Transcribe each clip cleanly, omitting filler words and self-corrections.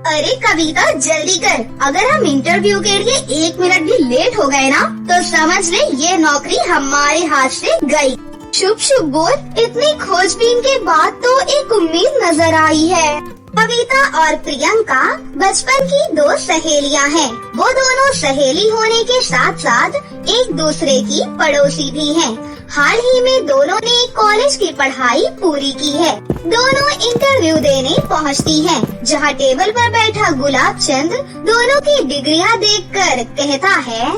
अरे कविता जल्दी कर, अगर हम इंटरव्यू के लिए 1 मिनट भी लेट हो गए ना तो समझ ले ये नौकरी हमारे हाथ से गई। शुभ शुभ बोल। इतनी खोजबीन के बाद तो एक उम्मीद नजर आई है। कविता और प्रियंका बचपन की 2 सहेलियां हैं। वो दोनों सहेली होने के साथ साथ एक दूसरे की पड़ोसी भी हैं। हाल ही में दोनों ने कॉलेज की पढ़ाई पूरी की है। दोनों इंटरव्यू देने पहुंचती हैं, जहां टेबल पर बैठा गुलाब चंद दोनों की डिग्रियां देखकर कहता है,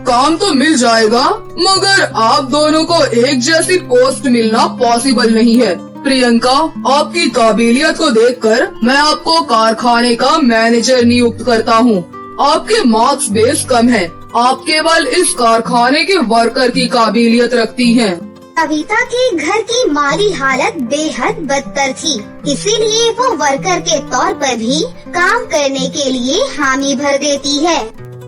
काम तो मिल जाएगा, मगर आप दोनों को एक जैसी पोस्ट मिलना पॉसिबल नहीं है। प्रियंका, आपकी काबिलियत को देखकर मैं आपको कारखाने का मैनेजर नियुक्त करता हूँ। आपके मार्क्स बेस कम है, आप केवल इस कारखाने के वर्कर की काबिलियत रखती हैं। कविता के घर की माली हालत बेहद बदतर थी, इसीलिए वो वर्कर के तौर पर भी काम करने के लिए हामी भर देती है।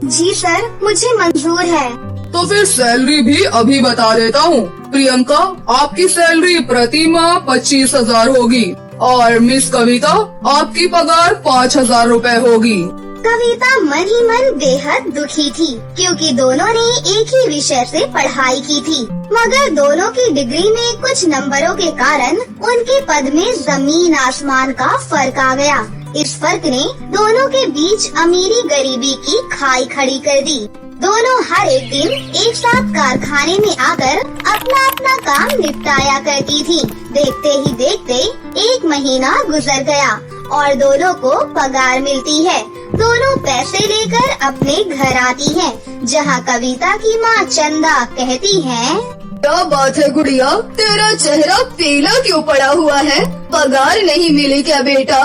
जी सर, मुझे मंजूर है। तो फिर सैलरी भी अभी बता देता हूँ। प्रियंका, आपकी सैलरी प्रति माह 25,000 होगी और मिस कविता, आपकी पगार 5,000 रुपए होगी। कविता मन ही मन बेहद दुखी थी, क्योंकि दोनों ने एक ही विषय से पढ़ाई की थी, मगर दोनों की डिग्री में कुछ नंबरों के कारण उनके पद में जमीन आसमान का फर्क आ गया। इस फर्क ने दोनों के बीच अमीरी गरीबी की खाई खड़ी कर दी। दोनों हर एक दिन एक साथ कारखाने में आकर अपना अपना काम निपटाया करती थी। देखते ही देखते 1 महीना गुजर गया और दोनों को पगार मिलती है। दोनों पैसे लेकर अपने घर आती हैं, जहां कविता की माँ चंदा कहती है, क्या बात है गुड़िया, तेरा चेहरा पीला क्यों पड़ा हुआ है? पगार नहीं मिली क्या बेटा?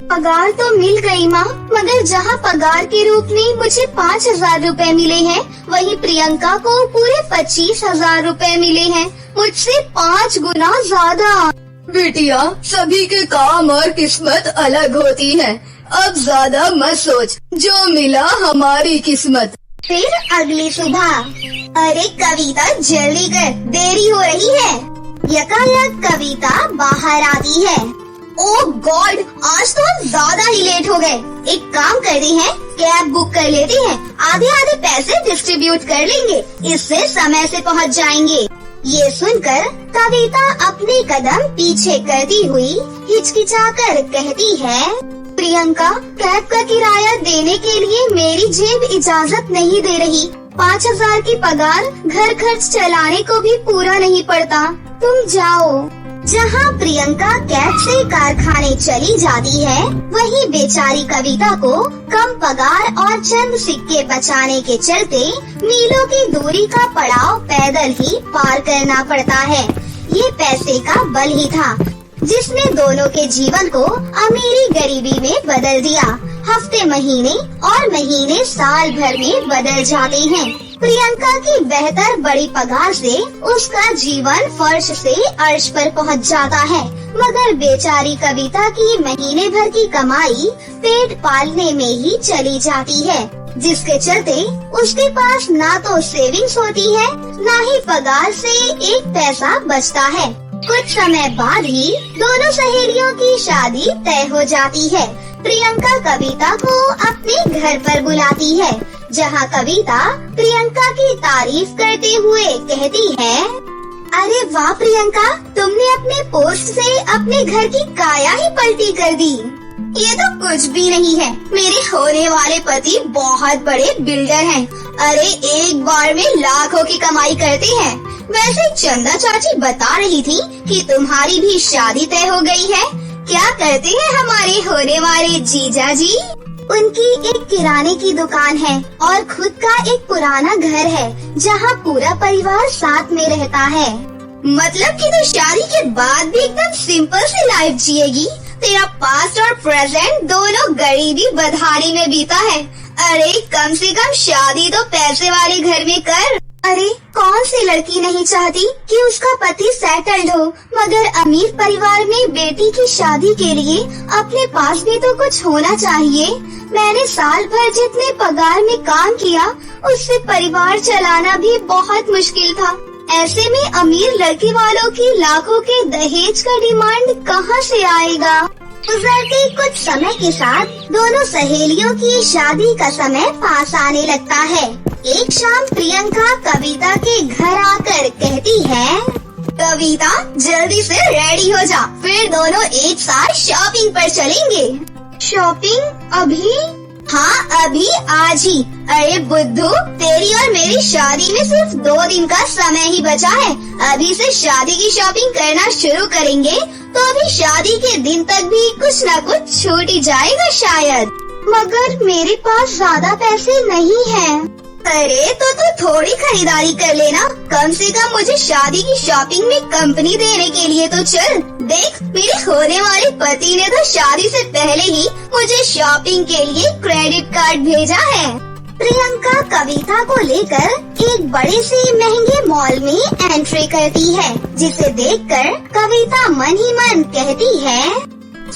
पगार तो मिल गई माँ, मगर जहाँ पगार के रूप में मुझे 5,000 रुपए मिले हैं, वहीं प्रियंका को पूरे 25,000 रुपए मिले हैं, मुझसे 5 गुना ज्यादा। बेटिया, सभी के काम और किस्मत अलग होती है, अब ज्यादा मत सोच, जो मिला हमारी किस्मत। फिर अगली सुबह, अरे कविता जल्दी कर, देरी हो रही है। यकायक कविता बाहर आती है। ओह गॉड, आज तो हम ज्यादा ही लेट हो गए। एक काम करते हैं, कैब बुक कर लेते हैं, आधे आधे पैसे डिस्ट्रीब्यूट कर लेंगे, इससे समय से पहुंच जाएंगे। ये सुनकर कविता अपने कदम पीछे करती हुई हिचकिचाकर कहती है, प्रियंका, कैब का किराया देने के लिए मेरी जेब इजाजत नहीं दे रही। 5,000 की पगार घर खर्च चलाने को भी पूरा नहीं पड़ता, तुम जाओ। जहाँ प्रियंका कैब से कारखाने चली जाती है, वहीं बेचारी कविता को कम पगार और चंद सिक्के बचाने के चलते मीलों की दूरी का पड़ाव पैदल ही पार करना पड़ता है। ये पैसे का बल ही था जिसने दोनों के जीवन को अमीरी गरीबी में बदल दिया। हफ्ते महीने और महीने साल भर में बदल जाते हैं। प्रियंका की बेहतर बड़ी पगार से उसका जीवन फर्श से अर्श पर पहुंच जाता है, मगर बेचारी कविता की महीने भर की कमाई पेट पालने में ही चली जाती है, जिसके चलते उसके पास ना तो सेविंग्स होती है, ना ही पगार से एक पैसा बचता है। कुछ समय बाद ही दोनों सहेलियों की शादी तय हो जाती है। प्रियंका कविता को अपने घर पर बुलाती है, जहाँ कविता प्रियंका की तारीफ करते हुए कहती है, अरे वाह प्रियंका, तुमने अपने पोस्ट से अपने घर की काया ही पलटी कर दी। ये तो कुछ भी नहीं है, मेरे होने वाले पति बहुत बड़े बिल्डर हैं। अरे एक बार में लाखों की कमाई करते हैं। वैसे चंदा चाची बता रही थी कि तुम्हारी भी शादी तय हो गई है। क्या करते हैं हमारे होने वाले जीजा जी? उनकी एक किराने की दुकान है और खुद का एक पुराना घर है, जहाँ पूरा परिवार साथ में रहता है। मतलब कि तो शादी के बाद भी एकदम सिंपल सी लाइफ जिएगी। तेरा पास्ट और प्रेजेंट दोनों गरीबी बदहाली में बीता है। अरे कम से कम शादी तो पैसे वाले घर में कर। अरे कौन सी लड़की नहीं चाहती कि उसका पति सेटल्ड हो, मगर अमीर परिवार में बेटी की शादी के लिए अपने पास भी तो कुछ होना चाहिए। मैंने साल भर जितने पगार में काम किया, उससे परिवार चलाना भी बहुत मुश्किल था। ऐसे में अमीर लड़की वालों की लाखों के दहेज का डिमांड कहाँ से आएगा? गुजरते कुछ समय के साथ दोनों सहेलियों की शादी का समय पास आने लगता है। एक शाम प्रियंका कविता के घर आकर कहती है, कविता जल्दी से रेडी हो जा, फिर दोनों एक साथ शॉपिंग पर चलेंगे। शॉपिंग अभी? हाँ अभी, आज ही। अरे बुद्धू, तेरी और मेरी शादी में सिर्फ 2 दिन का समय ही बचा है। अभी से शादी की शॉपिंग करना शुरू करेंगे तो अभी शादी के दिन तक भी कुछ न कुछ छूट ही जाएगा शायद। मगर मेरे पास ज्यादा पैसे नहीं हैं। अरे तो तू थोड़ी खरीदारी कर लेना, कम से कम मुझे शादी की शॉपिंग में कंपनी देने के लिए तो चल। देख, मेरे होने वाले पति ने तो शादी से पहले ही मुझे शॉपिंग के लिए क्रेडिट कार्ड भेजा है। प्रियंका कविता को लेकर एक बड़े से महंगे मॉल में एंट्री करती है, जिसे देखकर कविता मन ही मन कहती है,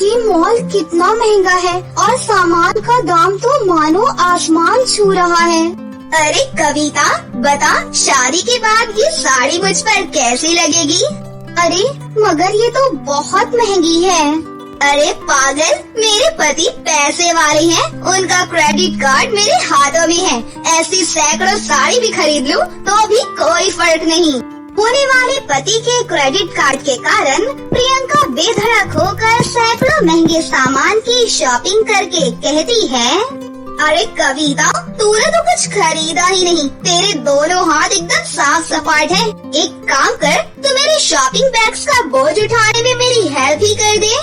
ये मॉल कितना महंगा है और सामान का दाम तो मानो आसमान छू रहा है। अरे कविता, बता, शादी के बाद ये साड़ी मुझ पर कैसी लगेगी? अरे मगर ये तो बहुत महंगी है। अरे पागल, मेरे पति पैसे वाले हैं, उनका क्रेडिट कार्ड मेरे हाथों में है। ऐसी सैकड़ों साड़ी भी खरीद लूं तो भी कोई फर्क नहीं। होने वाले पति के क्रेडिट कार्ड के कारण प्रियंका बेधड़क होकर सैकड़ों महंगे सामान की शॉपिंग करके कहती है, अरे कविता, तूने तो कुछ खरीदा ही नहीं, तेरे दोनों हाथ एकदम साफ सपाट है। एक काम कर, तू मेरे शॉपिंग बैग्स का बोझ उठाने में मेरी हेल्प ही कर दे।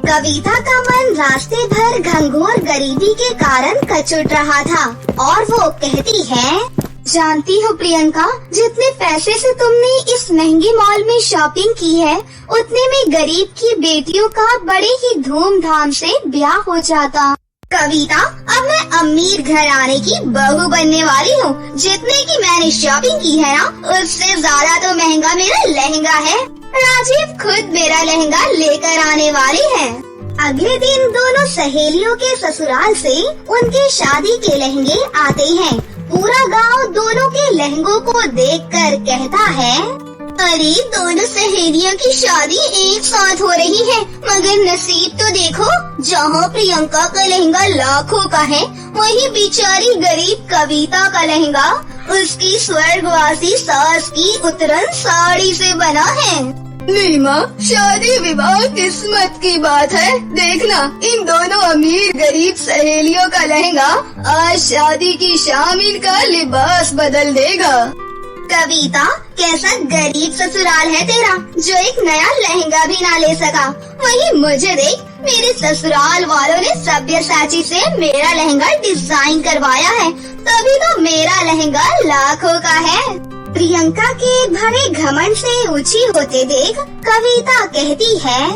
कविता का मन रास्ते भर घंघोर गरीबी के कारण कचुट रहा था और वो कहती है, जानती हो प्रियंका, जितने पैसे से तुमने इस महंगे मॉल में शॉपिंग की है, उतने में गरीब की बेटियों का बड़े ही धूमधाम से ब्याह हो जाता। कविता, अब मैं अमीर घराने की बहू बनने वाली हूँ। जितने की मैंने शॉपिंग की है ना, उससे ज्यादा तो महंगा मेरा लहंगा है। राजीव खुद मेरा लहंगा लेकर आने वाली है। अगले दिन दोनों सहेलियों के ससुराल से उनके शादी के लहंगे आते हैं। पूरा गांव दोनों के लहंगों को देखकर कहता है, अरे दोनों सहेलियों की शादी एक साथ हो रही है, मगर नसीब तो देखो, जहाँ प्रियंका का लहंगा लाखों का है, वहीं बेचारी गरीब कविता का लहंगा उसकी स्वर्गवासी सास की उतरन साड़ी से बना है। नीमा, शादी विवाह किस्मत की बात है। देखना, इन दोनों अमीर गरीब सहेलियों का लहंगा आज शादी की शाम इनका लिबास बदल देगा। कविता, कैसा गरीब ससुराल है तेरा, जो एक नया लहंगा भी ना ले सका। वहीं मुझे देख, मेरे ससुराल वालों ने सब्यसाची से मेरा लहंगा डिजाइन करवाया है, तभी तो मेरा लहंगा लाखों का है। प्रियंका के भरे घमंड से ऊंची होते देख कविता कहती है,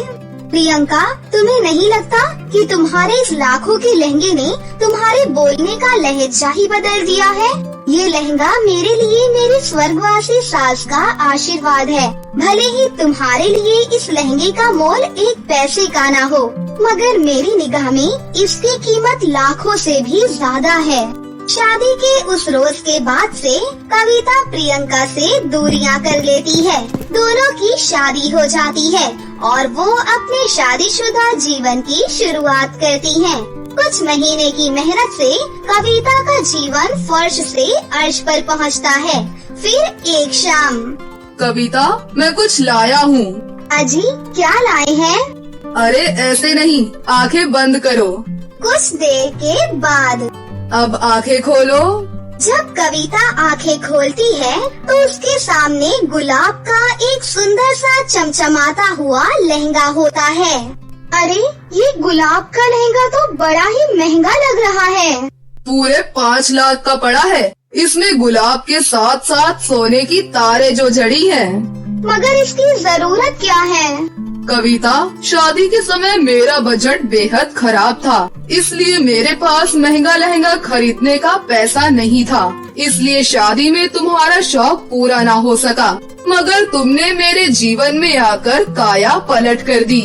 प्रियंका, तुम्हें नहीं लगता कि तुम्हारे इस लाखों के लहंगे ने तुम्हारे बोलने का लहजा ही बदल दिया है? ये लहंगा मेरे लिए मेरी स्वर्गवासी सास का आशीर्वाद है। भले ही तुम्हारे लिए इस लहंगे का मोल 1 पैसे का ना हो, मगर मेरी निगाह में इसकी कीमत लाखों से भी ज्यादा है। शादी के उस रोज के बाद से कविता प्रियंका से दूरियां कर लेती है। दोनों की शादी हो जाती है और वो अपने शादीशुदा जीवन की शुरुआत करती हैं। कुछ महीने की मेहनत से कविता का जीवन फर्श से अर्श पर पहुंचता है। फिर एक शाम, कविता, मैं कुछ लाया हूँ। अजी, क्या लाए हैं? अरे ऐसे नहीं, आंखें बंद करो। कुछ देर के बाद, अब आंखें खोलो। जब कविता आंखें खोलती है तो उसके सामने गुलाब का एक सुंदर सा चमचमाता हुआ लहंगा होता है। अरे, ये गुलाब का लहंगा तो बड़ा ही महंगा लग रहा है। पूरे 5 लाख का पड़ा है। इसमें गुलाब के साथ साथ सोने की तारे जो जड़ी हैं। मगर इसकी जरूरत क्या है? कविता, शादी के समय मेरा बजट बेहद खराब था, इसलिए मेरे पास महंगा लहंगा खरीदने का पैसा नहीं था। इसलिए शादी में तुम्हारा शौक पूरा ना हो सका, मगर तुमने मेरे जीवन में आकर काया पलट कर दी।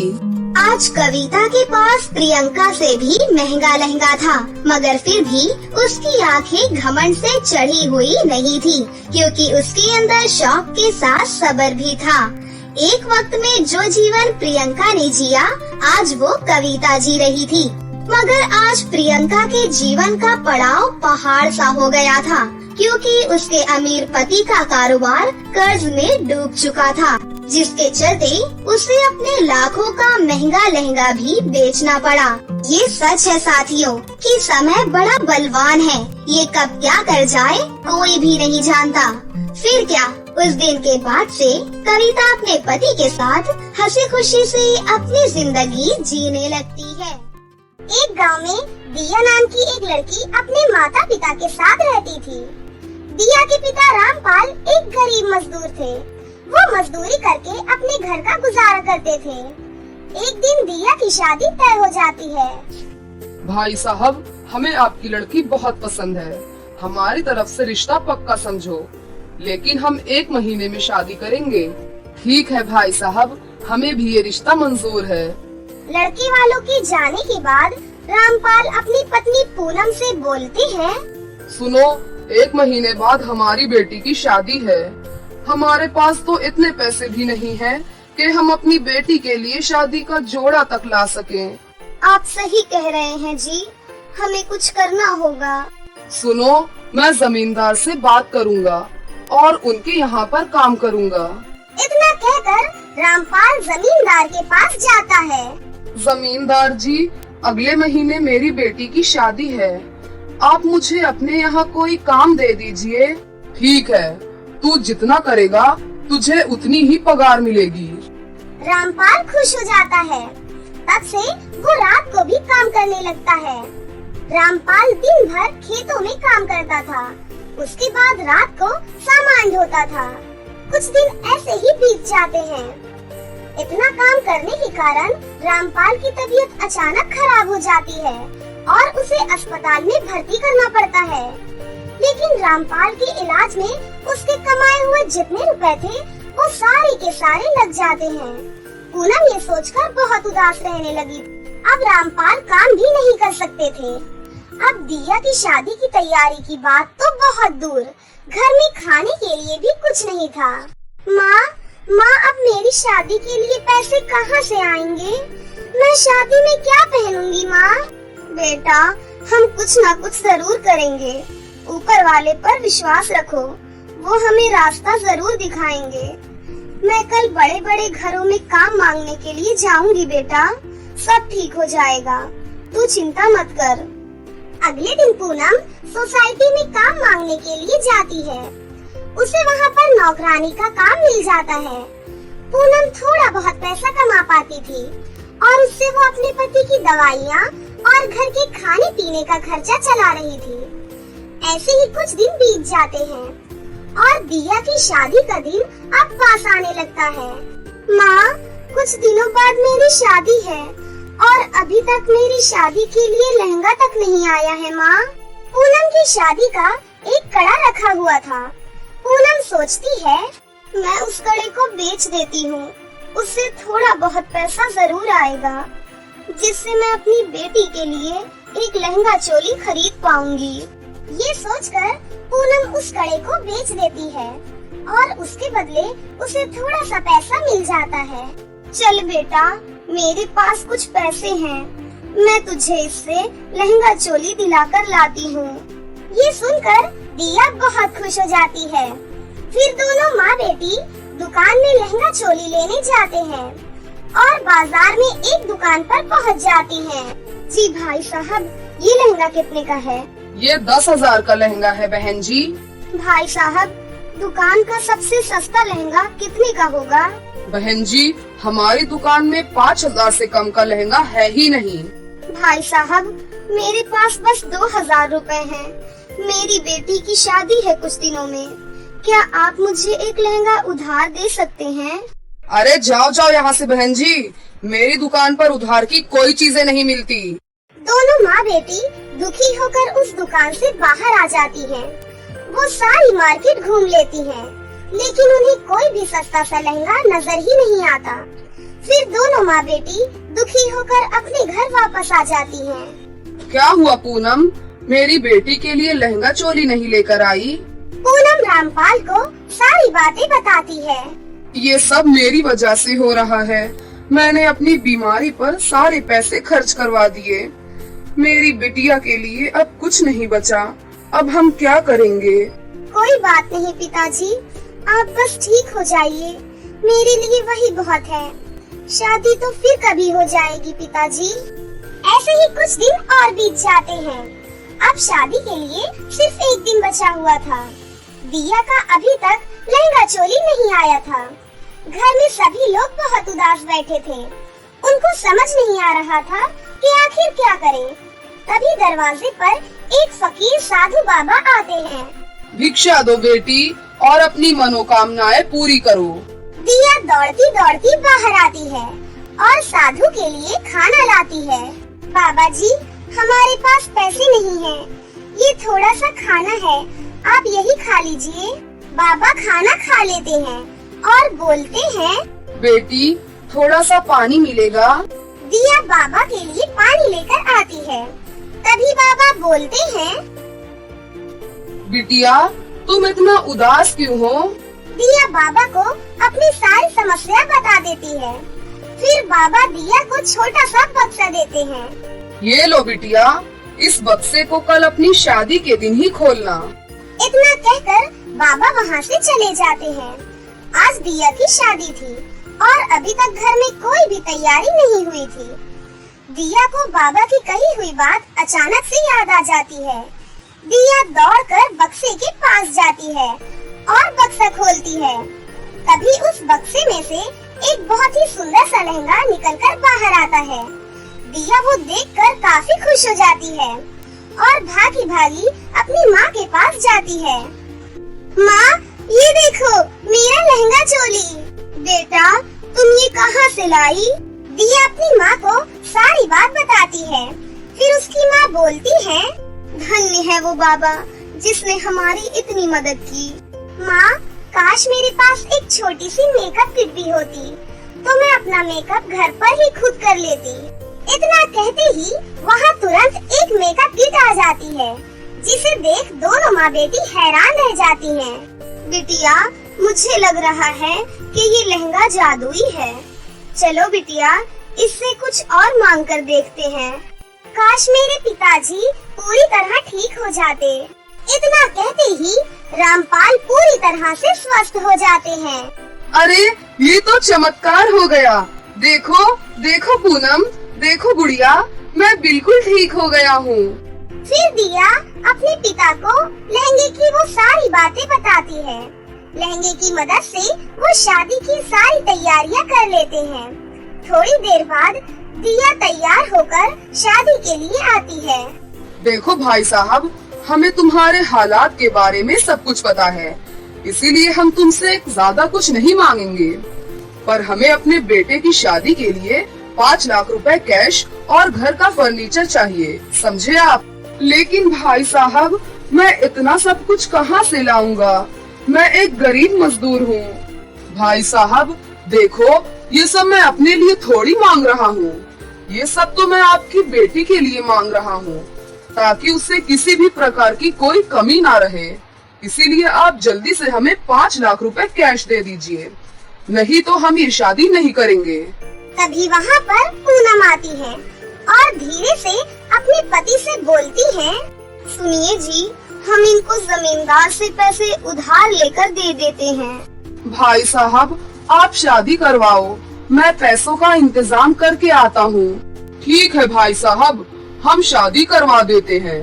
आज कविता के पास प्रियंका से भी महंगा लहंगा था, मगर फिर भी उसकी आंखें घमंड से चढ़ी हुई नहीं थी, क्योंकि उसके अंदर शौक के साथ सब्र भी था। एक वक्त में जो जीवन प्रियंका ने जिया, आज वो कविता जी रही थी। मगर आज प्रियंका के जीवन का पड़ाव पहाड़ सा हो गया था, क्योंकि उसके अमीर पति का कारोबार कर्ज में डूब चुका था, जिसके चलते उसे अपने लाखों का महंगा लहंगा भी बेचना पड़ा। ये सच है साथियों कि समय बड़ा बलवान है, ये कब क्या कर जाए कोई भी नहीं जानता। फिर क्या, उस दिन के बाद से कविता अपने पति के साथ हंसी खुशी से अपनी जिंदगी जीने लगती है। एक गांव में दिया नाम की एक लड़की अपने माता पिता के साथ रहती थी। दिया के पिता रामपाल एक गरीब मजदूर थे। वो मजदूरी करके अपने घर का गुजारा करते थे। एक दिन दिया की शादी तय हो जाती है। भाई साहब, हमें आपकी लड़की बहुत पसंद है। हमारी तरफ से रिश्ता पक्का समझो, लेकिन हम 1 महीने में शादी करेंगे। ठीक है भाई साहब, हमें भी ये रिश्ता मंजूर है। लड़की वालों के जाने के बाद रामपाल अपनी पत्नी पूनम से बोलते हैं, सुनो, 1 महीने बाद हमारी बेटी की शादी है। हमारे पास तो इतने पैसे भी नहीं हैं कि हम अपनी बेटी के लिए शादी का जोड़ा तक ला सकें। आप सही कह रहे हैं जी, हमें कुछ करना होगा। सुनो, मैं जमींदार से बात करूंगा और उनके यहाँ पर काम करूंगा। इतना कहकर रामपाल जमींदार के पास जाता है। जमींदार जी, अगले महीने मेरी बेटी की शादी है। आप मुझे अपने यहाँ कोई काम दे दीजिए। ठीक है, तू जितना करेगा तुझे उतनी ही पगार मिलेगी। रामपाल खुश हो जाता है। तब से वो रात को भी काम करने लगता है। रामपाल दिन भर खेतों में काम करता था। उसके बाद रात को सामान ढोता था। कुछ दिन ऐसे ही बीत जाते हैं। इतना काम करने के कारण रामपाल की तबीयत अचानक खराब हो जाती है और उसे अस्पताल में भर्ती करना पड़ता है। लेकिन रामपाल के इलाज में उसके कमाए हुए जितने रुपए थे वो सारे के सारे लग जाते हैं। पूनम ये सोचकर बहुत उदास रहने लगी। अब रामपाल काम भी नहीं कर सकते थे। अब दिया की शादी की तैयारी की बात तो बहुत दूर, घर में खाने के लिए भी कुछ नहीं था। माँ, अब मेरी शादी के लिए पैसे कहाँ से आएंगे? मैं शादी में क्या पहनूंगी माँ? बेटा, हम कुछ ना कुछ जरूर करेंगे। ऊपर वाले पर विश्वास रखो, वो हमें रास्ता जरूर दिखाएंगे। मैं कल बड़े बड़े घरों में काम मांगने के लिए जाऊंगी बेटा, सब ठीक हो जाएगा, तू चिंता मत कर। अगले दिन पूनम सोसाइटी में काम मांगने के लिए जाती है। उसे वहाँ पर नौकरानी का काम मिल जाता है। पूनम थोड़ा बहुत पैसा कमा पाती थी और उससे वो अपने पति की दवाइयाँ और घर के खाने पीने का खर्चा चला रही थी। ऐसे ही कुछ दिन बीत जाते हैं और दिया की शादी का दिन अब पास आने लगता है। माँ, कुछ दिनों बाद मेरी शादी है और अभी तक मेरी शादी के लिए लहंगा तक नहीं आया है। माँ, पूनम की शादी का एक कड़ा रखा हुआ था। पूनम सोचती है, मैं उस कड़े को बेच देती हूँ, उससे थोड़ा बहुत पैसा जरूर आएगा, जिससे मैं अपनी बेटी के लिए एक लहंगा चोली खरीद पाऊंगी। ये सोचकर पूनम उस कड़े को बेच देती है और उसके बदले उसे थोड़ा सा पैसा मिल जाता है। चल बेटा, मेरे पास कुछ पैसे हैं, मैं तुझे इससे लहंगा चोली दिलाकर लाती हूँ। ये सुनकर दिया बहुत खुश हो जाती है। फिर दोनों माँ बेटी दुकान में लहंगा चोली लेने जाते हैं और बाजार में एक दुकान पर पहुँच जाती हैं। जी भाई साहब, ये लहंगा कितने का है? ये 10,000 का लहंगा है बहन जी। भाई साहब, दुकान का सबसे सस्ता लहंगा कितने का होगा? बहन जी, हमारी दुकान में 5,000 से कम का लहंगा है ही नहीं। भाई साहब, मेरे पास बस 2,000 रुपए हैं। मेरी बेटी की शादी है कुछ दिनों में, क्या आप मुझे एक लहंगा उधार दे सकते हैं? अरे जाओ जाओ यहाँ से बहन जी, मेरी दुकान पर उधार की कोई चीजें नहीं मिलती। दोनों माँ बेटी दुखी होकर उस दुकान से बाहर आ जाती हैं। वो सारी मार्केट घूम लेती हैं, लेकिन उन्हें कोई भी सस्ता सा लहंगा नजर ही नहीं आता। फिर दोनों माँ बेटी दुखी होकर अपने घर वापस आ जाती हैं। क्या हुआ पूनम, मेरी बेटी के लिए लहंगा चोली नहीं लेकर आई? पूनम रामपाल को सारी बातें बताती है। ये सब मेरी वजह से हो रहा है। मैंने अपनी बीमारी पर सारे पैसे खर्च करवा दिए। मेरी बिटिया के लिए अब कुछ नहीं बचा। अब हम क्या करेंगे? कोई बात नहीं पिताजी, आप बस ठीक हो जाइए। मेरे लिए वही बहुत है। शादी तो फिर कभी हो जाएगी पिताजी। ऐसे ही कुछ दिन और बीत जाते हैं। अब शादी के लिए सिर्फ एक दिन बचा हुआ था। दिया का अभी तक लहंगा चोली नहीं आया था। घर में सभी लोग बहुत उदास बैठे थे। उनको समझ नहीं आ रहा था कि आखिर क्या करें। तभी दरवाजे पर एक फकीर साधु बाबा आते हैं। भिक्षा दो बेटी और अपनी मनोकामनाएं पूरी करो। दिया दौड़ती दौड़ती बाहर आती है और साधु के लिए खाना लाती है। बाबा जी, हमारे पास पैसे नहीं हैं। ये थोड़ा सा खाना है, आप यही खा लीजिए। बाबा खाना खा लेते हैं और बोलते हैं, बेटी थोड़ा सा पानी मिलेगा? दिया बाबा के लिए पानी लेकर आती है। तभी बाबा बोलते हैं, बिटिया तुम इतना उदास क्यों हो? दिया बाबा को अपनी सारी समस्या बता देती है। फिर बाबा दिया को छोटा सा बक्सा देते हैं। ये लो बिटिया, इस बक्से को कल अपनी शादी के दिन ही खोलना। इतना कहकर बाबा वहाँ से चले जाते हैं। आज दिया की शादी थी और अभी तक घर में कोई भी तैयारी नहीं हुई थी। दिया को बाबा की कही हुई बात अचानक से याद आ जाती है। दिया दौड़कर बक्से के पास जाती है और बक्सा खोलती है। तभी उस बक्से में से एक बहुत ही सुंदर सा लहंगा निकलकर बाहर आता है। दिया वो देखकर काफी खुश हो जाती है और भागी भागी अपनी माँ के पास जाती है। माँ, ये देखो मेरा लहंगा चोली। बेटा, तुम ये कहाँ से लाई? दिया अपनी माँ को सारी बात बताती है। फिर उसकी माँ बोलती है, धन्य है वो बाबा जिसने हमारी इतनी मदद की। माँ, काश मेरे पास एक छोटी सी मेकअप किट भी होती तो मैं अपना मेकअप घर पर ही खुद कर लेती। इतना कहते ही वहाँ तुरंत एक मेकअप किट आ जाती है, जिसे देख दोनों माँ बेटी हैरान रह जाती हैं। बिटिया, मुझे लग रहा है कि ये लहंगा जादुई है। चलो बिटिया, इससे कुछ और मांग कर देखते हैं। काश मेरे पिताजी पूरी तरह ठीक हो जाते। इतना कहते ही रामपाल पूरी तरह से स्वस्थ हो जाते हैं। अरे ये तो चमत्कार हो गया। देखो देखो पूनम, देखो गुड़िया, मैं बिल्कुल ठीक हो गया हूँ। फिर दिया अपने पिता को लहंगे की वो सारी बातें बताती है। लहंगे की मदद से वो शादी की सारी तैयारियां कर लेते हैं। थोड़ी देर बाद दिया तैयार होकर शादी के लिए आती है। देखो भाई साहब, हमें तुम्हारे हालात के बारे में सब कुछ पता है, इसीलिए हम तुमसे ज्यादा कुछ नहीं मांगेंगे, पर हमें अपने बेटे की शादी के लिए 5 लाख रुपए कैश और घर का फर्नीचर चाहिए, समझे आप? लेकिन भाई साहब, मैं इतना सब कुछ कहाँ से लाऊंगा? मैं एक गरीब मजदूर हूँ। भाई साहब देखो, ये सब मैं अपने लिए थोड़ी मांग रहा हूँ, ये सब तो मैं आपकी बेटी के लिए मांग रहा हूँ, ताकि उसे किसी भी प्रकार की कोई कमी ना रहे। इसीलिए आप जल्दी से हमें 5 लाख रुपए कैश दे दीजिए, नहीं तो हम ये शादी नहीं करेंगे। तभी वहाँ पर पूनम आती है और धीरे से अपने पति से बोलती है, सुनिए जी, हम इनको जमींदार से पैसे उधार लेकर दे देते हैं। भाई साहब आप शादी करवाओ, मैं पैसों का इंतजाम करके आता हूँ। ठीक है भाई साहब, हम शादी करवा देते हैं,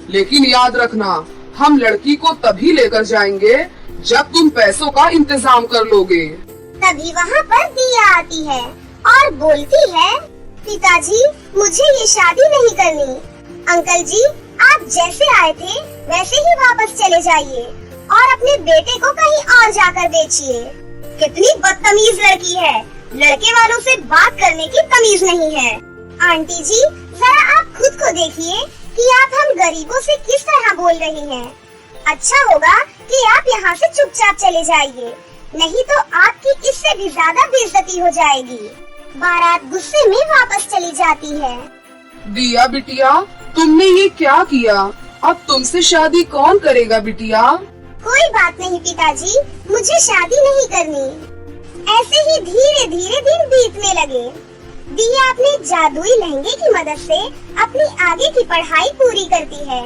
लेकिन याद रखना हम लड़की को तभी लेकर जाएंगे जब तुम पैसों का इंतजाम कर लोगे। तभी वहाँ पर दिया आती है और बोलती है, पिताजी मुझे ये शादी नहीं करनी। अंकल जी, आप जैसे आए थे वैसे ही वापस चले जाइए और अपने बेटे को कहीं और जाकर बेचिए। कितनी बदतमीज लड़की है, लड़के वालों से बात करने की तमीज नहीं है। आंटी जी, जरा आप खुद को देखिए कि आप हम गरीबों से किस तरह बोल रही हैं। अच्छा होगा कि आप यहाँ से चुपचाप चले जाइए, नहीं तो आपकी इससे भी ज्यादा बेइज्जती हो जाएगी। बारात गुस्से में वापस चली जाती है। दिया बिटिया, तुमने ये क्या किया? अब तुमसे शादी कौन करेगा बिटिया? कोई बात नहीं पिताजी, मुझे शादी नहीं करनी। ऐसे ही धीरे धीरे दिन बीतने लगे। दिया अपने जादुई लहंगे की मदद से अपनी आगे की पढ़ाई पूरी करती है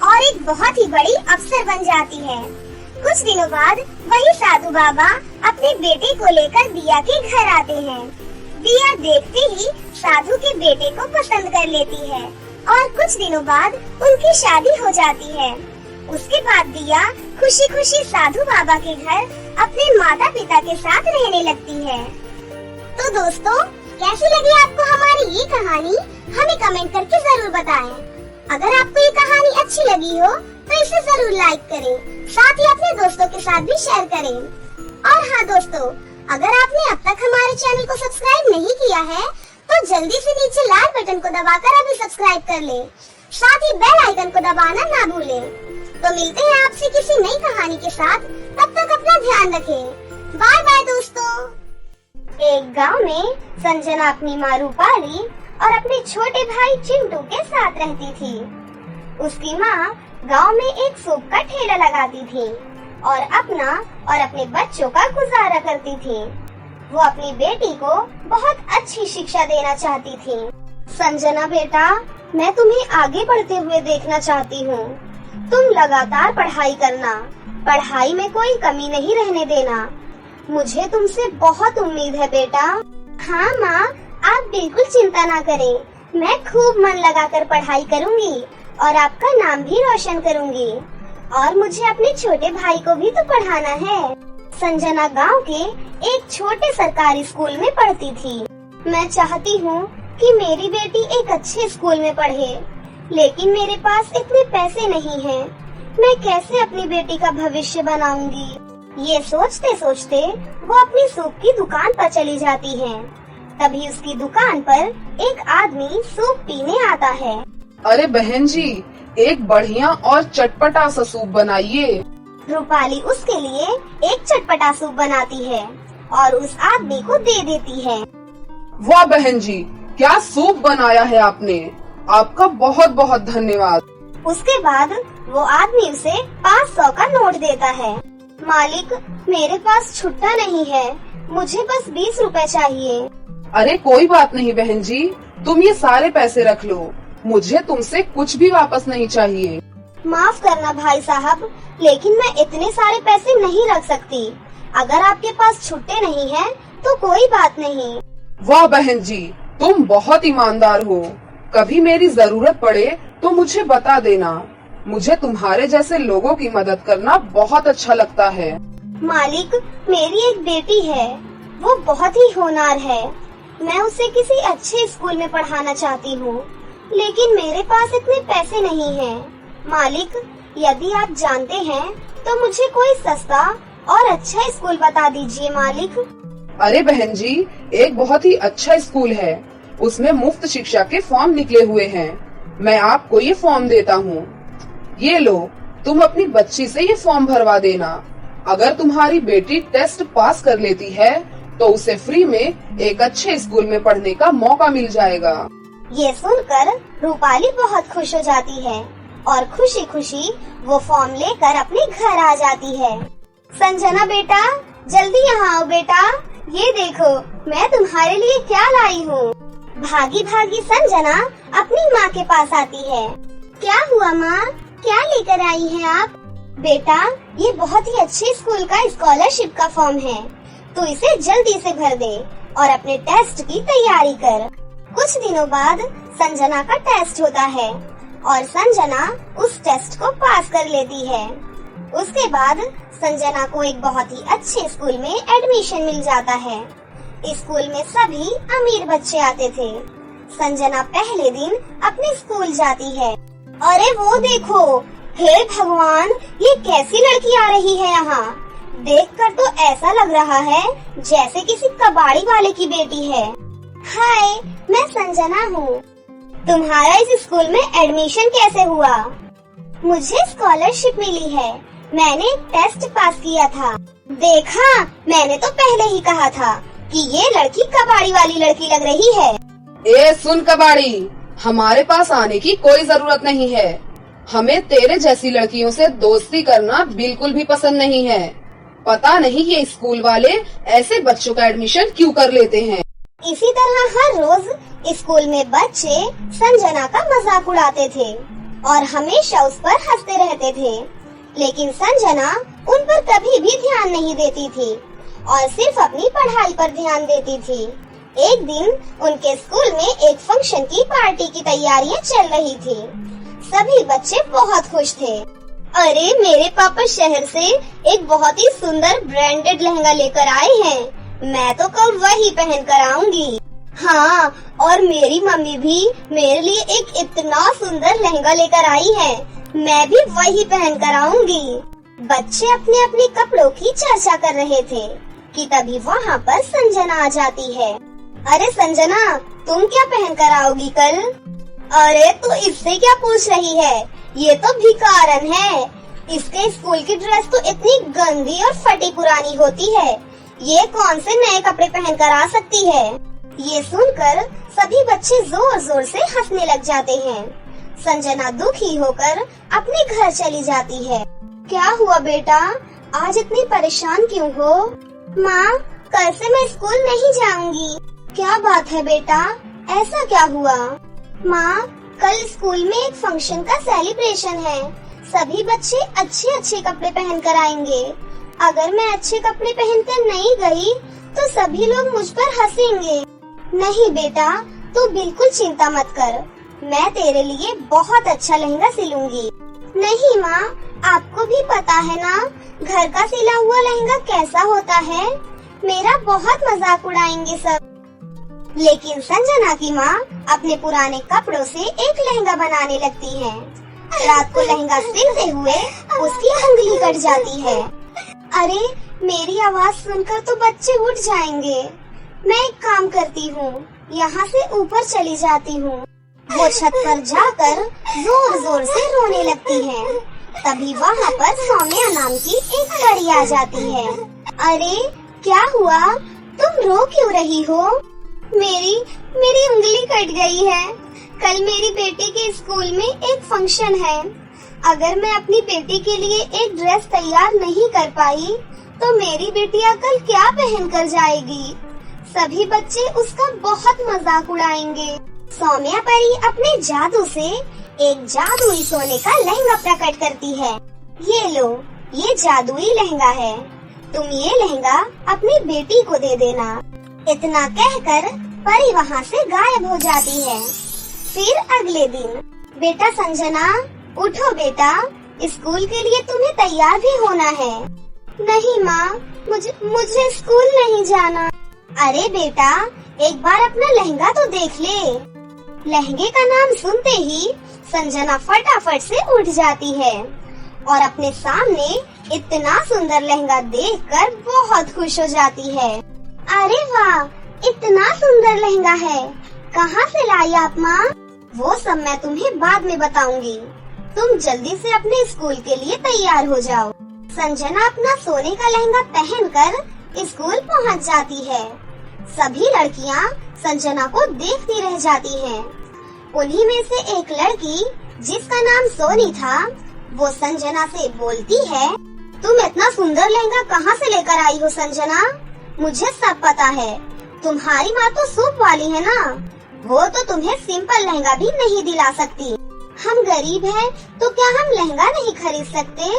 और एक बहुत ही बड़ी अफसर बन जाती है। कुछ दिनों बाद वही साधु बाबा अपने बेटे को लेकर दिया के घर आते हैं। दिया देखते ही साधु के बेटे को पसंद कर लेती है और कुछ दिनों बाद उनकी शादी हो जाती है। उसके बाद दिया खुशी खुशी साधु बाबा के घर अपने माता पिता के साथ रहने लगती है। तो दोस्तों, कैसी लगी आपको हमारी ये कहानी? हमें कमेंट करके जरूर बताएं। अगर आपको ये कहानी अच्छी लगी हो तो इसे जरूर लाइक करें, साथ ही अपने दोस्तों के साथ भी शेयर करें। और हाँ दोस्तों, अगर आपने अब तक हमारे चैनल को सब्सक्राइब नहीं किया है तो जल्दी से नीचे लाल बटन को दबाकर अभी सब्सक्राइब कर लें। साथ ही बेल आइकन को दबाना ना भूलें। तो मिलते हैं आपसे किसी नई कहानी के साथ, तब तक अपना ध्यान रखें। बाय बाय दोस्तों। एक गांव में संजना अपनी माँ रूपाली और अपने छोटे भाई चिंटू के साथ रहती थी। उसकी माँ गांव में एक सूप का ठेला लगाती थी और अपना और अपने बच्चों का गुजारा करती थी। वो अपनी बेटी को बहुत अच्छी शिक्षा देना चाहती थी। संजना बेटा, मैं तुम्हें आगे बढ़ते हुए देखना चाहती हूँ। तुम लगातार पढ़ाई करना, पढ़ाई में कोई कमी नहीं रहने देना। मुझे तुमसे बहुत उम्मीद है बेटा। हाँ माँ, आप बिल्कुल चिंता ना करें। मैं खूब मन लगाकर पढ़ाई करूँगी और आपका नाम भी रोशन करूँगी। और मुझे अपने छोटे भाई को भी तो पढ़ाना है। संजना गांव के एक छोटे सरकारी स्कूल में पढ़ती थी। मैं चाहती हूँ कि मेरी बेटी एक अच्छे स्कूल में पढ़े, लेकिन मेरे पास इतने पैसे नहीं हैं। मैं कैसे अपनी बेटी का भविष्य बनाऊंगी? ये सोचते सोचते वो अपनी सूप की दुकान पर चली जाती है। तभी उसकी दुकान पर एक आदमी सूप पीने आता है। अरे बहन जी, एक बढ़िया और चटपटा सा सूप बनाइए। रूपाली उसके लिए एक चटपटा सूप बनाती है और उस आदमी को दे देती है। वाह बहन जी, क्या सूप बनाया है आपने। आपका बहुत बहुत धन्यवाद। उसके बाद वो आदमी उसे 500 का नोट देता है। मालिक, मेरे पास छुट्टा नहीं है, मुझे बस 20 रुपए चाहिए। अरे कोई बात नहीं बहन जी, तुम ये सारे पैसे रख लो। मुझे तुमसे कुछ भी वापस नहीं चाहिए। माफ करना भाई साहब, लेकिन मैं इतने सारे पैसे नहीं रख सकती। अगर आपके पास छुट्टे नहीं हैं, तो कोई बात नहीं। वाह बहन जी, तुम बहुत ईमानदार हो। कभी मेरी जरूरत पड़े तो मुझे बता देना। मुझे तुम्हारे जैसे लोगों की मदद करना बहुत अच्छा लगता है। मालिक, मेरी एक बेटी है, वो बहुत ही होनहार है। मैं उसे किसी अच्छे स्कूल में पढ़ाना चाहती हूँ, लेकिन मेरे पास इतने पैसे नहीं हैं। मालिक, यदि आप जानते हैं तो मुझे कोई सस्ता और अच्छा स्कूल बता दीजिए मालिक। अरे बहन जी, एक बहुत ही अच्छा स्कूल है, उसमें मुफ्त शिक्षा के फॉर्म निकले हुए हैं। मैं आपको ये फॉर्म देता हूँ। ये लो, तुम अपनी बच्ची से ये फॉर्म भरवा देना। अगर तुम्हारी बेटी टेस्ट पास कर लेती है तो उसे फ्री में एक अच्छे स्कूल में पढ़ने का मौका मिल जाएगा। ये सुनकर रूपाली बहुत खुश हो जाती है और खुशी खुशी वो फॉर्म लेकर अपने घर आ जाती है। संजना बेटा, जल्दी यहाँ आओ बेटा। ये देखो, मैं तुम्हारे लिए क्या लाई हूँ। भागी भागी संजना अपनी माँ के पास आती है। क्या हुआ माँ, क्या लेकर आई हैं आप? बेटा, ये बहुत ही अच्छे स्कूल का स्कॉलरशिप का फॉर्म है, तो इसे जल्दी से भर दे और अपने टेस्ट की तैयारी कर। कुछ दिनों बाद संजना का टेस्ट होता है और संजना उस टेस्ट को पास कर लेती है। उसके बाद संजना को एक बहुत ही अच्छे स्कूल में एडमिशन मिल जाता है। स्कूल में सभी अमीर बच्चे आते थे। संजना पहले दिन अपने स्कूल जाती है। अरे वो देखो, हे भगवान, ये कैसी लड़की आ रही है यहाँ। देखकर तो ऐसा लग रहा है जैसे किसी कबाड़ी वाले की बेटी है। हाय, मैं संजना हूँ। तुम्हारा इस स्कूल में एडमिशन कैसे हुआ? मुझे स्कॉलरशिप मिली है, मैंने एक टेस्ट पास किया था। देखा, मैंने तो पहले ही कहा था कि ये लड़की कबाड़ी वाली लड़की लग रही है। ए सुन कबाड़ी, हमारे पास आने की कोई जरूरत नहीं है। हमें तेरे जैसी लड़कियों से दोस्ती करना बिल्कुल भी पसंद नहीं है। पता नहीं ये स्कूल वाले ऐसे बच्चों का एडमिशन क्यों कर लेते हैं। इसी तरह हर रोज स्कूल में बच्चे संजना का मजाक उड़ाते थे और हमेशा उस पर हंसते रहते थे, लेकिन संजना उन पर कभी भी ध्यान नहीं देती थी और सिर्फ अपनी पढ़ाई पर ध्यान देती थी। एक दिन उनके स्कूल में एक फंक्शन की पार्टी की तैयारियां चल रही थी। सभी बच्चे बहुत खुश थे। अरे मेरे पापा शहर से एक बहुत ही सुंदर ब्रांडेड लहंगा लेकर आए हैं, मैं तो कल वही पहन कर आऊंगी। हाँ, और मेरी मम्मी भी मेरे लिए एक इतना सुंदर लहंगा लेकर आई है, मैं भी वही पहन कर आऊंगी। बच्चे अपने अपने कपड़ों की चर्चा कर रहे थे कि तभी वहाँ पर संजना आ जाती है। अरे संजना, तुम क्या पहन कर आओगी कल? अरे तू इससे क्या पूछ रही है, ये तो भिखारन है। इसके स्कूल की ड्रेस तो इतनी गंदी और फटी पुरानी होती है, ये कौन से नए कपड़े पहनकर आ सकती है। ये सुनकर सभी बच्चे जोर जोर से हंसने लग जाते हैं। संजना दुखी होकर अपने घर चली जाती है। क्या हुआ बेटा, आज इतनी परेशान क्यों हो? माँ, कल से मैं स्कूल नहीं जाऊंगी। क्या बात है बेटा, ऐसा क्या हुआ? माँ, कल स्कूल में एक फंक्शन का सेलिब्रेशन है, सभी बच्चे अच्छे अच्छे कपड़े पहन कर आएंगे। अगर मैं अच्छे कपड़े पहनकर नहीं गई तो सभी लोग मुझ पर हंसेंगे। नहीं बेटा, तू बिल्कुल चिंता मत कर, मैं तेरे लिए बहुत अच्छा लहंगा सिलूंगी। नहीं माँ, आपको भी पता है ना घर का सिला हुआ लहंगा कैसा होता है, मेरा बहुत मजाक उड़ाएंगे सब। लेकिन संजना की माँ अपने पुराने कपड़ों से एक लहंगा बनाने लगती है। रात को लहंगा सिलते हुए उसकी उंगली कट जाती है। अरे मेरी आवाज सुनकर तो बच्चे उठ जाएंगे। मैं एक काम करती हूँ, यहाँ से ऊपर चली जाती हूँ। वो छत पर जाकर जोर जोर से रोने लगती है। तभी वहाँ पर सौम्या नाम की एक परी आ जाती है। अरे क्या हुआ, तुम रो क्यों रही हो? मेरी उंगली कट गई है। कल मेरी बेटी के स्कूल में एक फंक्शन है। अगर मैं अपनी बेटी के लिए एक ड्रेस तैयार नहीं कर पाई तो मेरी बेटियां कल क्या पहन कर जाएगी। सभी बच्चे उसका बहुत मजाक उड़ाएंगे। सौम्या परी अपने जादू से एक जादुई सोने का लहंगा प्रकट करती है। ये लो, ये जादुई लहंगा है, तुम ये लहंगा अपनी बेटी को दे देना। इतना कहकर परी वहाँ से गायब हो जाती है। फिर अगले दिन, बेटा संजना, उठो बेटा, स्कूल के लिए तुम्हें तैयार भी होना है। नहीं माँ, मुझे स्कूल नहीं जाना। अरे बेटा, एक बार अपना लहंगा तो देख ले। लहंगे का नाम सुनते ही संजना फटाफट से उठ जाती है और अपने सामने इतना सुंदर लहंगा देखकर बहुत खुश हो जाती है। अरे वाह, इतना सुंदर लहंगा है, कहाँ से लाई आप माँ? वो सब मैं तुम्हें बाद में बताऊंगी। तुम जल्दी से अपने स्कूल के लिए तैयार हो जाओ। संजना अपना सोने का लहंगा पहनकर स्कूल पहुँच जाती है। सभी लड़कियाँ संजना को देखती रह जाती हैं। उन्हीं में से एक लड़की जिसका नाम सोनी था, वो संजना से बोलती है, तुम इतना सुंदर लहंगा कहाँ से लेकर आई हो संजना? मुझे सब पता है, तुम्हारी माँ तो सूप वाली है ना, वो तो तुम्हें सिंपल लहंगा भी नहीं दिला सकती। हम गरीब हैं, तो क्या हम लहंगा नहीं खरीद सकते?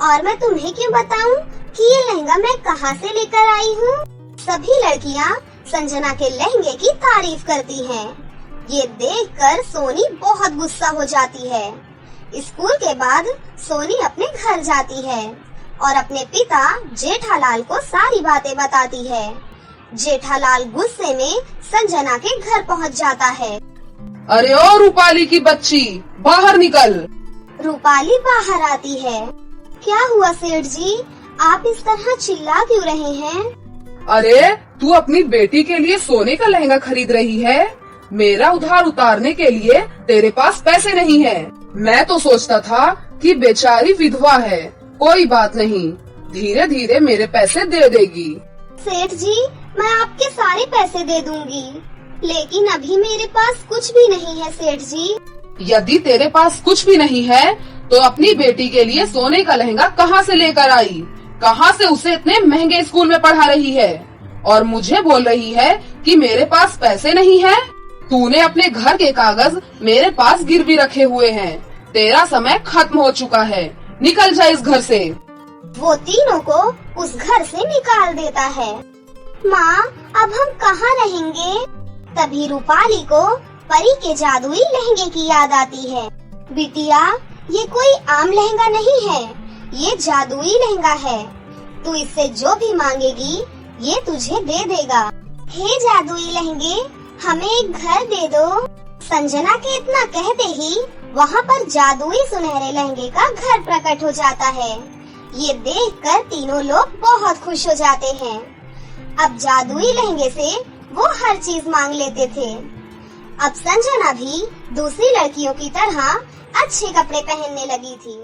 और मैं तुम्हें क्यों बताऊं कि ये लहंगा मैं कहाँ से लेकर आई हूँ? सभी लड़कियाँ संजना के लहंगे की तारीफ करती हैं। ये देखकर सोनी बहुत गुस्सा हो जाती है। स्कूल के बाद सोनी अपने घर जाती है और अपने पिता जेठालाल को सारी बातें बताती है। जेठालाल गुस्से में संजना के घर पहुंच जाता है। अरे ओ रूपाली की बच्ची, बाहर निकल। रूपाली बाहर आती है। क्या हुआ सेठ जी, आप इस तरह चिल्ला क्यों रहे हैं? अरे तू अपनी बेटी के लिए सोने का लहंगा खरीद रही है, मेरा उधार उतारने के लिए तेरे पास पैसे नहीं है। मैं तो सोचता था कि बेचारी विधवा है, कोई बात नहीं, धीरे धीरे मेरे पैसे दे देगी। सेठ जी, मैं आपके सारे पैसे दे दूंगी, लेकिन अभी मेरे पास कुछ भी नहीं है सेठ जी। यदि तेरे पास कुछ भी नहीं है तो अपनी बेटी के लिए सोने का लहंगा कहाँ से लेकर आई? कहाँ से उसे इतने महंगे स्कूल में पढ़ा रही है और मुझे बोल रही है कि मेरे पास पैसे नहीं है। तूने अपने घर के कागज मेरे पास गिरवी रखे हुए हैं। तेरा समय खत्म हो चुका है, निकल जा इस घर से। वो तीनों को उस घर से निकाल देता है। माँ, अब हम कहाँ रहेंगे? तभी रूपाली को परी के जादुई लहंगे की याद आती है। बिटिया, ये कोई आम लहंगा नहीं है, ये जादुई लहंगा है। तू इससे जो भी मांगेगी ये तुझे दे देगा। हे जादुई लहंगे, हमें एक घर दे दो। संजना के इतना कहते ही वहाँ पर जादुई सुनहरे लहंगे का घर प्रकट हो जाता है। ये देखकर तीनों लोग बहुत खुश हो जाते हैं। अब जादुई लहंगे से वो हर चीज मांग लेते थे। अब संजना भी दूसरी लड़कियों की तरह अच्छे कपड़े पहनने लगी थी।